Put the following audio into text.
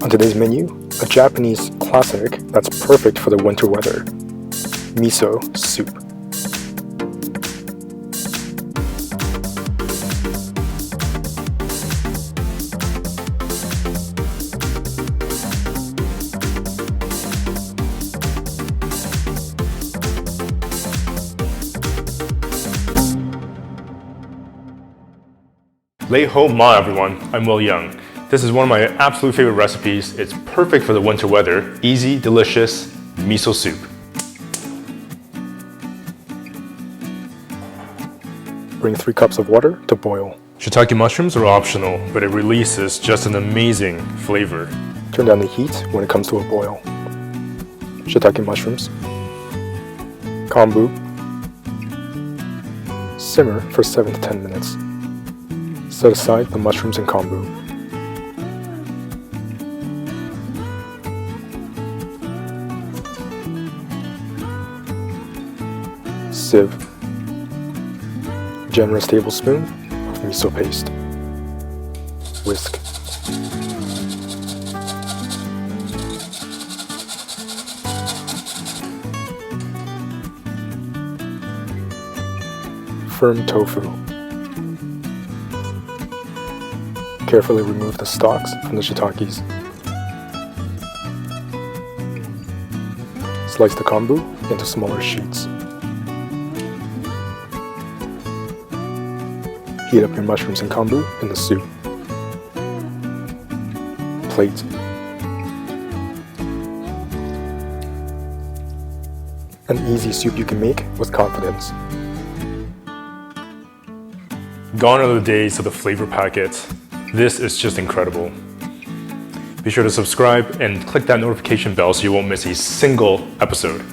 On today's menu, a Japanese classic that's perfect for the winter weather: miso soup. Lei ho ma everyone, I'm Wil Yeung. This is one of my absolute favorite recipes. It's perfect for the winter weather. Easy, delicious miso soup. Bring 3 cups of water to boil. Shiitake mushrooms are optional, but it releases just an amazing flavor. Turn down the heat when it comes to a boil. Shiitake mushrooms. Kombu. Simmer for 7 to 10 minutes. Set aside the mushrooms and kombu. Sieve. Generous tablespoon of miso paste. Whisk. Firm tofu. Carefully remove the stalks from the shiitakes. Slice the kombu into smaller sheets. Heat up your mushrooms and kombu in the soup. Plate. An easy soup you can make with confidence. Gone are the days of the flavor packets. This is just incredible. Be sure to subscribe and click that notification bell so you won't miss a single episode.